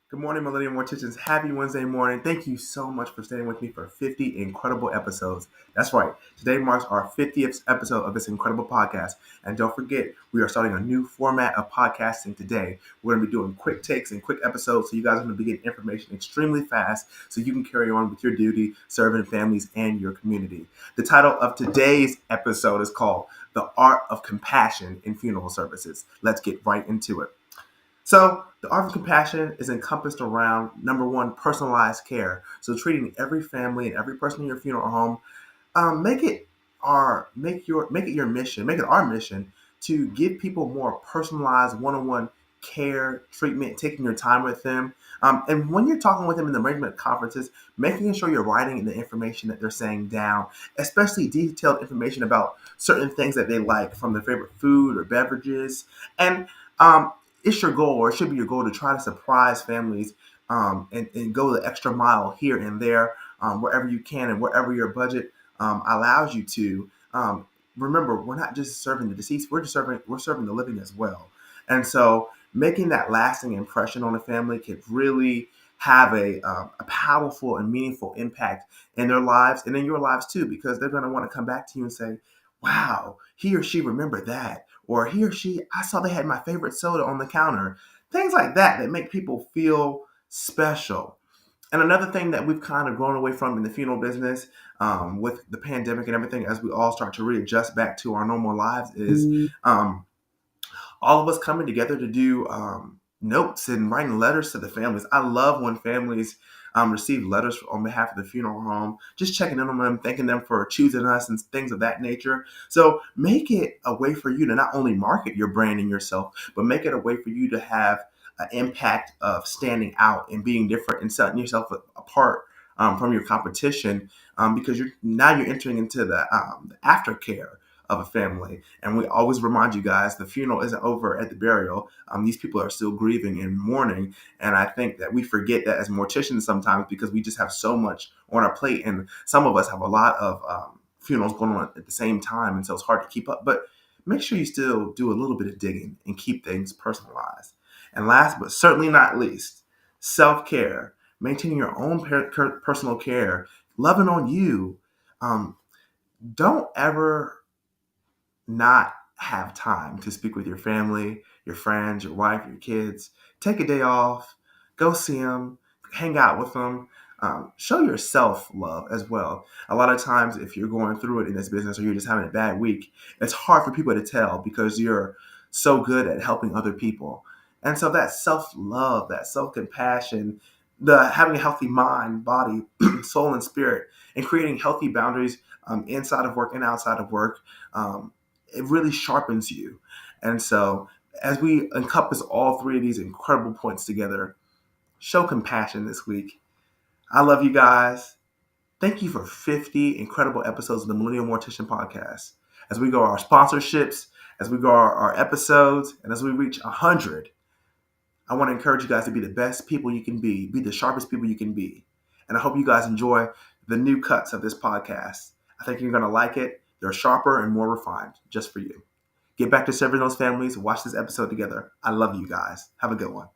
Good morning, Millennial Morticians. Happy Wednesday morning. Thank you so much for staying with me for 50 incredible episodes. That's right. Today marks our 50th episode of this incredible podcast. And don't forget, we are starting a new format of podcasting today. We're going to be doing quick takes and quick episodes, so you guys are going to be getting information extremely fast so you can carry on with your duty, serving families and your community. The title of today's episode is called The Art of Compassion in Funeral Services. Let's get right into it. So, the art of compassion is encompassed around number one, personalized care. So, treating every family and every person in your funeral home, make it your mission, make it our mission to give people more personalized one-on-one care, treatment, taking your time with them. And when you're talking with them in the arrangement conferences, making sure you're writing the information that they're saying down, especially detailed information about certain things that they like, from their favorite food or beverages. And it's your goal, or it should be your goal, to try to surprise families, and go the extra mile here and there, wherever you can and wherever your budget allows you to. Remember, we're not just serving the deceased; we're serving the living as well. And so, making that lasting impression on a family can really have a powerful and meaningful impact in their lives and in your lives too, because they're going to want to come back to you and say, "Wow, he or she remembered that," or "He or she, I saw they had my favorite soda on the counter." Things like that make people feel special. And another thing that we've kind of grown away from in the funeral business, with the pandemic and everything, as we all start to readjust back to our normal lives, is all of us coming together to do notes and writing letters to the families. I love when families receive letters on behalf of the funeral home, just checking in on them, thanking them for choosing us and things of that nature. So make it a way for you to not only market your brand and yourself, but make it a way for you to have an impact of standing out and being different and setting yourself apart from your competition, because you're entering into the aftercare of a family. And we always remind you guys, the funeral isn't over at the burial. These people are still grieving and mourning. And I think that we forget that as morticians sometimes, because we just have so much on our plate. And some of us have a lot of funerals going on at the same time. And so it's hard to keep up. But make sure you still do a little bit of digging and keep things personalized. And last but certainly not least, self-care, maintaining your own personal care, loving on you. Um, don't ever not have time to speak with your family, your friends, your wife, your kids. Take a day off, go see them, hang out with them. Show yourself love as well. A lot of times, if you're going through it in this business, or you're just having a bad week, it's hard for people to tell because you're so good at helping other people. And so that self love, that self compassion, the having a healthy mind, body, soul, and spirit, and creating healthy boundaries inside of work and outside of work, it really sharpens you. And so, as we encompass all three of these incredible points together, show compassion this week. I love you guys. Thank you for 50 incredible episodes of the Millennial Mortician podcast. As we go our sponsorships, as we go our episodes, and as we reach 100, I want to encourage you guys to be the best people you can be the sharpest people you can be. And I hope you guys enjoy the new cuts of this podcast. I think you're going to like it. They're sharper and more refined just for you. Get back to serving those families. Watch this episode together. I love you guys. Have a good one.